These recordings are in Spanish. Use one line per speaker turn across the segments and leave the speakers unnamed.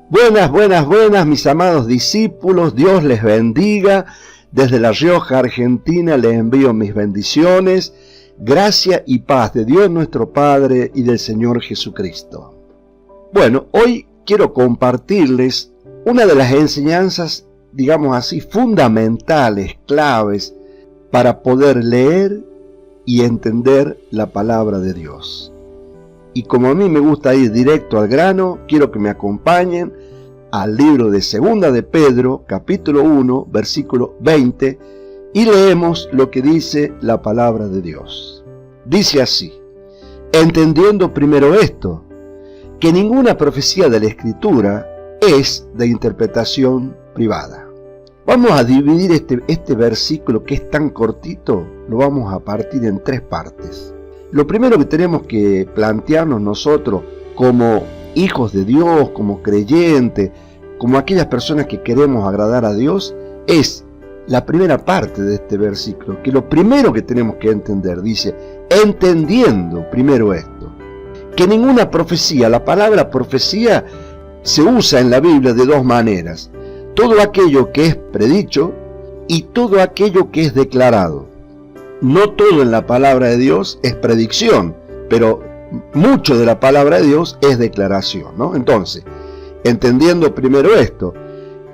Buenas, mis amados discípulos. Dios les bendiga. Desde La Rioja, Argentina, les envío mis bendiciones, gracia y paz de Dios nuestro Padre y del Señor Jesucristo. Bueno, hoy quiero compartirles una de las enseñanzas, digamos así, fundamentales, claves, para poder leer y entender la palabra de Dios. Y como a mí me gusta ir directo al grano, quiero que me acompañen al libro de Segunda de Pedro, capítulo 1, versículo 20, y leemos lo que dice la palabra de Dios. Dice así: entendiendo primero esto, que ninguna profecía de la Escritura es de interpretación privada. Vamos a dividir este versículo, que es tan cortito, lo vamos a partir en tres partes. Lo primero que tenemos que plantearnos nosotros como hijos de Dios, como creyentes, como aquellas personas que queremos agradar a Dios, es la primera parte de este versículo, que lo primero que tenemos que entender, dice, entendiendo primero esto, que ninguna profecía, la palabra profecía se usa en la Biblia de dos maneras: todo aquello que es predicho y todo aquello que es declarado. No todo en la palabra de Dios es predicción, pero mucho de la palabra de Dios es declaración, ¿no? Entonces, entendiendo primero esto,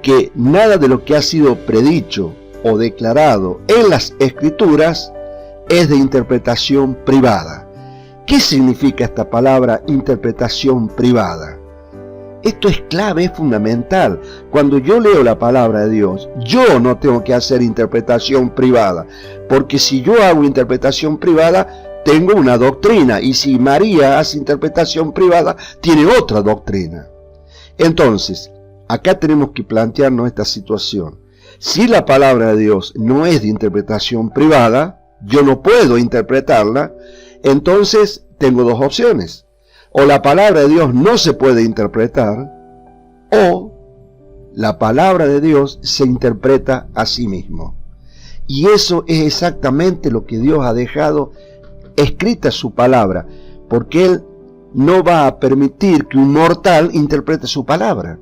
que nada de lo que ha sido predicho o declarado en las Escrituras es de interpretación privada. ¿Qué significa esta palabra interpretación privada? Esto es clave, es fundamental. Cuando yo leo la palabra de Dios, yo no tengo que hacer interpretación privada, porque si yo hago interpretación privada, tengo una doctrina, y si María hace interpretación privada, tiene otra doctrina. Entonces, acá tenemos que plantearnos esta situación. Si la palabra de Dios no es de interpretación privada, yo no puedo interpretarla, entonces tengo dos opciones. O la palabra de Dios no se puede interpretar, o la palabra de Dios se interpreta a sí mismo. Y eso es exactamente lo que Dios ha dejado escrita su palabra, porque Él no va a permitir que un mortal interprete su palabra.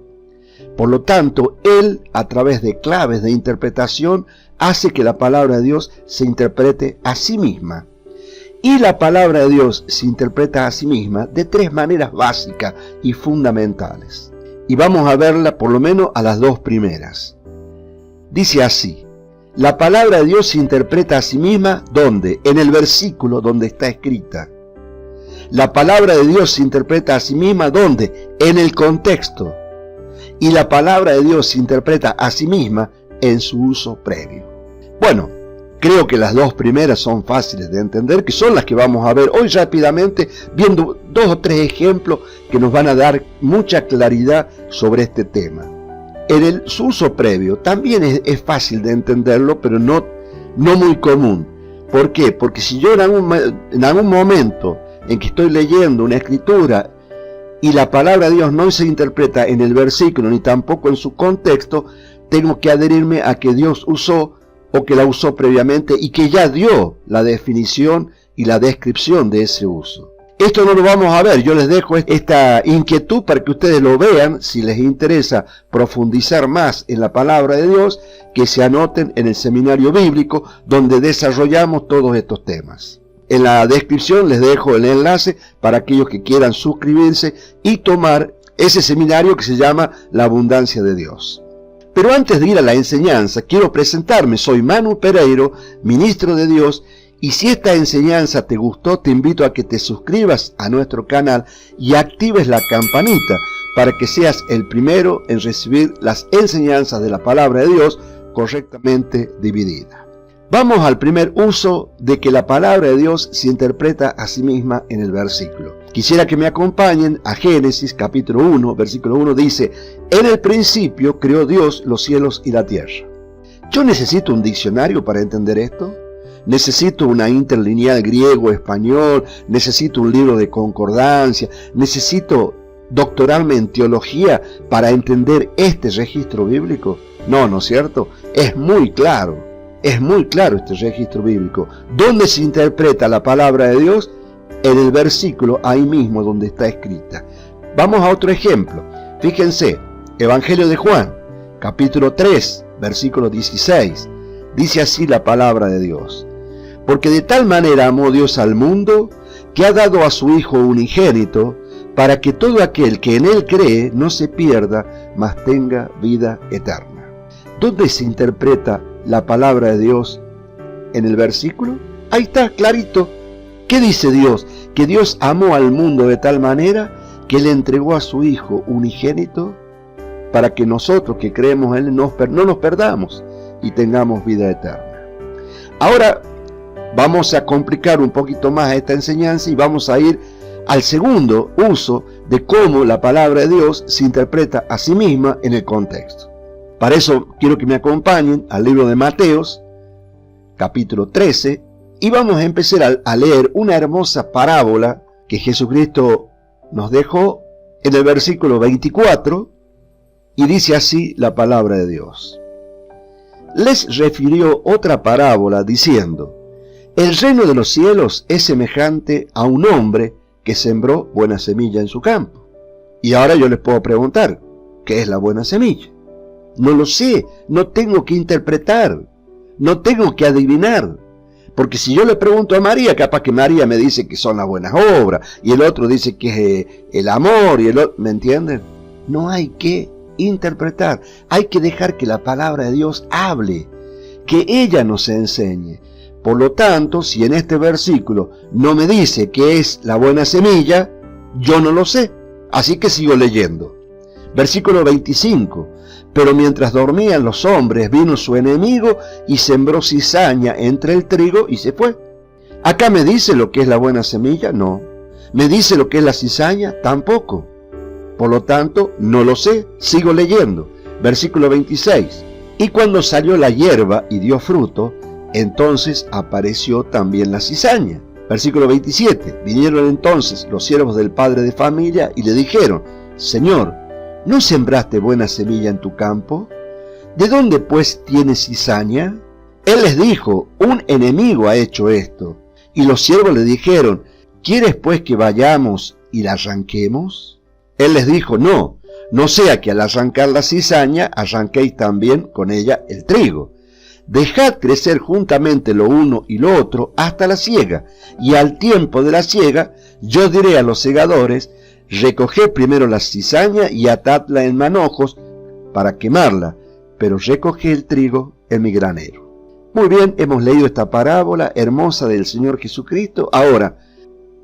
Por lo tanto, Él, a través de claves de interpretación, hace que la palabra de Dios se interprete a sí misma. Y la palabra de Dios se interpreta a sí misma de tres maneras básicas y fundamentales. Y vamos a verla por lo menos a las dos primeras. Dice así: la palabra de Dios se interpreta a sí misma, ¿dónde? En el versículo donde está escrita. La palabra de Dios se interpreta a sí misma, ¿dónde? En el contexto. Y la palabra de Dios se interpreta a sí misma en su uso previo. Bueno, creo que las dos primeras son fáciles de entender, que son las que vamos a ver hoy rápidamente, viendo dos o tres ejemplos que nos van a dar mucha claridad sobre este tema. En su uso previo también es fácil de entenderlo, pero no muy común. ¿Por qué? Porque si yo en algún momento en que estoy leyendo una escritura y la palabra de Dios no se interpreta en el versículo ni tampoco en su contexto, tengo que adherirme a que Dios usó o que la usó previamente y que ya dio la definición y la descripción de ese uso. Esto no lo vamos a ver, yo les dejo esta inquietud para que ustedes lo vean. Si les interesa profundizar más en la palabra de Dios, que se anoten en el seminario bíblico donde desarrollamos todos estos temas. En la descripción les dejo el enlace para aquellos que quieran suscribirse y tomar ese seminario que se llama La Abundancia de Dios. Pero antes de ir a la enseñanza, quiero presentarme. Soy Manu Pereiro, ministro de Dios, y si esta enseñanza te gustó, te invito a que te suscribas a nuestro canal y actives la campanita para que seas el primero en recibir las enseñanzas de la palabra de Dios correctamente dividida. Vamos al primer uso de que la palabra de Dios se interpreta a sí misma en el versículo. Quisiera que me acompañen a Génesis capítulo 1, versículo 1, dice: en el principio creó Dios los cielos y la tierra. ¿Yo necesito un diccionario para entender esto? ¿Necesito una interlineal griego-español? ¿Necesito un libro de concordancia? ¿Necesito doctorarme en teología para entender este registro bíblico? No, ¿no es cierto? Es muy claro este registro bíblico. ¿Dónde se interpreta la palabra de Dios? En el versículo, ahí mismo donde está escrita. Vamos a otro ejemplo. Fíjense, Evangelio de Juan, capítulo 3, versículo 16. Dice así la palabra de Dios: porque de tal manera amó Dios al mundo, que ha dado a su Hijo unigénito, para que todo aquel que en Él cree no se pierda, mas tenga vida eterna. ¿Dónde se interpreta la palabra de Dios en el versículo? Ahí está, clarito. ¿Qué dice Dios? Que Dios amó al mundo de tal manera que le entregó a su Hijo unigénito para que nosotros que creemos en Él no nos perdamos y tengamos vida eterna. Ahora vamos a complicar un poquito más esta enseñanza y vamos a ir al segundo uso de cómo la palabra de Dios se interpreta a sí misma en el contexto. Para eso quiero que me acompañen al libro de Mateos, capítulo 13, y vamos a empezar a leer una hermosa parábola que Jesucristo nos dejó en el versículo 24, y dice así la palabra de Dios. Les refirió otra parábola diciendo: el reino de los cielos es semejante a un hombre que sembró buena semilla en su campo. Y ahora yo les puedo preguntar, ¿qué es la buena semilla? No lo sé, no tengo que interpretar, no tengo que adivinar. Porque si yo le pregunto a María, capaz que María me dice que son las buenas obras, y el otro dice que es el amor, y el otro, ¿me entienden? No hay que interpretar, hay que dejar que la palabra de Dios hable, que ella nos enseñe. Por lo tanto, si en este versículo no me dice qué es la buena semilla, yo no lo sé. Así que sigo leyendo. Versículo 25. Pero mientras dormían los hombres, vino su enemigo y sembró cizaña entre el trigo y se fue. ¿Acá me dice lo que es la buena semilla? No. ¿Me dice lo que es la cizaña? Tampoco. Por lo tanto, no lo sé. Sigo leyendo. Versículo 26. Y cuando salió la hierba y dio fruto, entonces apareció también la cizaña. Versículo 27. Vinieron entonces los siervos del padre de familia y le dijeron: Señor, ¿no sembraste buena semilla en tu campo? ¿De dónde pues tienes cizaña? Él les dijo: un enemigo ha hecho esto. Y los siervos le dijeron: ¿quieres pues que vayamos y la arranquemos? Él les dijo: no sea que al arrancar la cizaña arranquéis también con ella el trigo. Dejad crecer juntamente lo uno y lo otro hasta la siega, y al tiempo de la siega yo diré a los segadores: recoged primero la cizaña y atadla en manojos para quemarla, pero recoged el trigo en mi granero. Muy bien, hemos leído esta parábola hermosa del Señor Jesucristo. Ahora,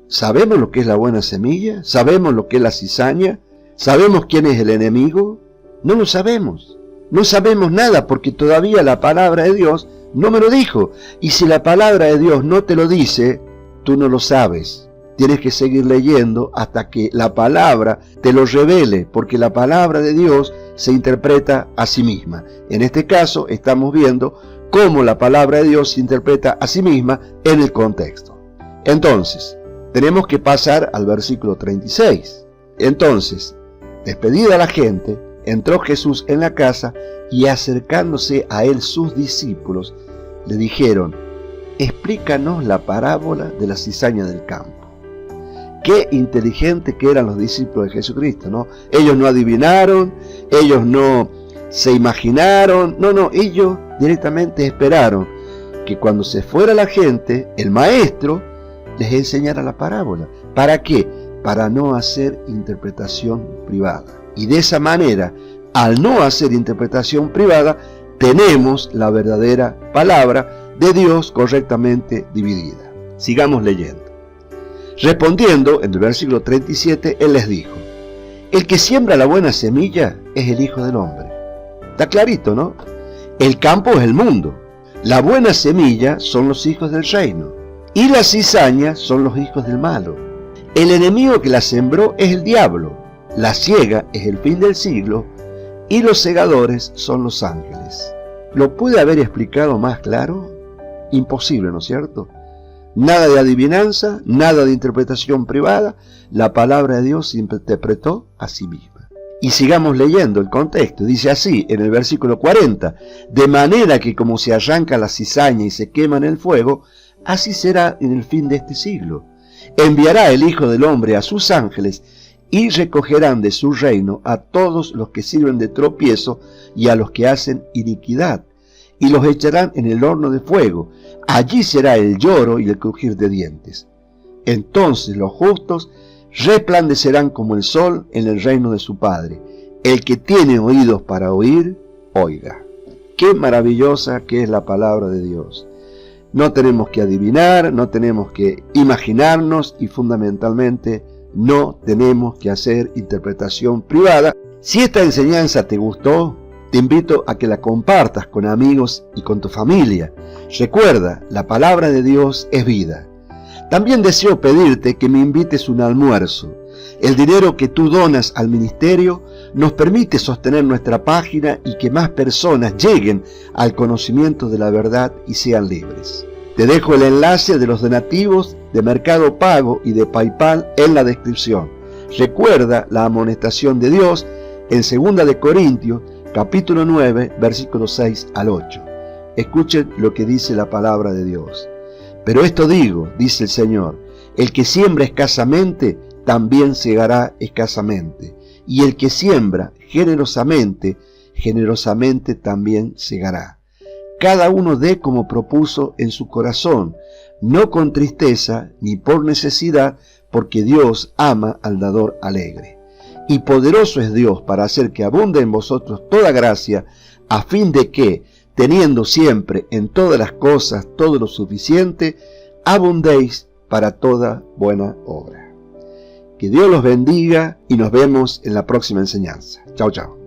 ¿sabemos lo que es la buena semilla? ¿Sabemos lo que es la cizaña? ¿Sabemos quién es el enemigo? No lo sabemos. No sabemos nada porque todavía la palabra de Dios no me lo dijo. Y si la palabra de Dios no te lo dice, tú no lo sabes. Tienes que seguir leyendo hasta que la palabra te lo revele, porque la palabra de Dios se interpreta a sí misma. En este caso estamos viendo cómo la palabra de Dios se interpreta a sí misma en el contexto. Entonces, tenemos que pasar al versículo 36. Entonces, despedida la gente, entró Jesús en la casa y acercándose a él sus discípulos, le dijeron: explícanos la parábola de la cizaña del campo. Qué inteligente que eran los discípulos de Jesucristo, ¿no? Ellos no adivinaron, ellos no se imaginaron, no, ellos directamente esperaron que cuando se fuera la gente, el maestro les enseñara la parábola. ¿Para qué? Para no hacer interpretación privada. Y de esa manera, al no hacer interpretación privada, tenemos la verdadera palabra de Dios correctamente dividida. Sigamos leyendo. Respondiendo, en el versículo 37, Él les dijo: el que siembra la buena semilla es el Hijo del Hombre. Está clarito, ¿no? El campo es el mundo. La buena semilla son los hijos del reino. Y la cizaña son los hijos del malo. El enemigo que la sembró es el diablo. La siega es el fin del siglo y los segadores son los ángeles. ¿Lo puede haber explicado más claro? Imposible, ¿no es cierto? Nada de adivinanza, nada de interpretación privada. La palabra de Dios se interpretó a sí misma. Y sigamos leyendo el contexto. Dice así en el versículo 40: de manera que como se arranca la cizaña y se quema en el fuego, así será en el fin de este siglo. Enviará el Hijo del Hombre a sus ángeles, y recogerán de su reino a todos los que sirven de tropiezo y a los que hacen iniquidad, y los echarán en el horno de fuego. Allí será el lloro y el crujir de dientes. Entonces los justos resplandecerán como el sol en el reino de su Padre. El que tiene oídos para oír, oiga. Qué maravillosa que es la palabra de Dios. No tenemos que adivinar, no tenemos que imaginarnos y fundamentalmente no tenemos que hacer interpretación privada. Si esta enseñanza te gustó, te invito a que la compartas con amigos y con tu familia. Recuerda, la palabra de Dios es vida. También deseo pedirte que me invites un almuerzo. El dinero que tú donas al ministerio nos permite sostener nuestra página y que más personas lleguen al conocimiento de la verdad y sean libres. Te dejo el enlace de los donativos de Mercado Pago y de PayPal en la descripción. Recuerda la amonestación de Dios en 2 de Corintios, capítulo 9, versículos 6 al 8. Escuchen lo que dice la palabra de Dios. Pero esto digo, dice el Señor, el que siembra escasamente, también segará escasamente. Y el que siembra generosamente, generosamente también segará. Cada uno dé como propuso en su corazón, no con tristeza ni por necesidad, porque Dios ama al dador alegre. Y poderoso es Dios para hacer que abunde en vosotros toda gracia, a fin de que, teniendo siempre en todas las cosas todo lo suficiente, abundéis para toda buena obra. Que Dios los bendiga y nos vemos en la próxima enseñanza. Chao, chao.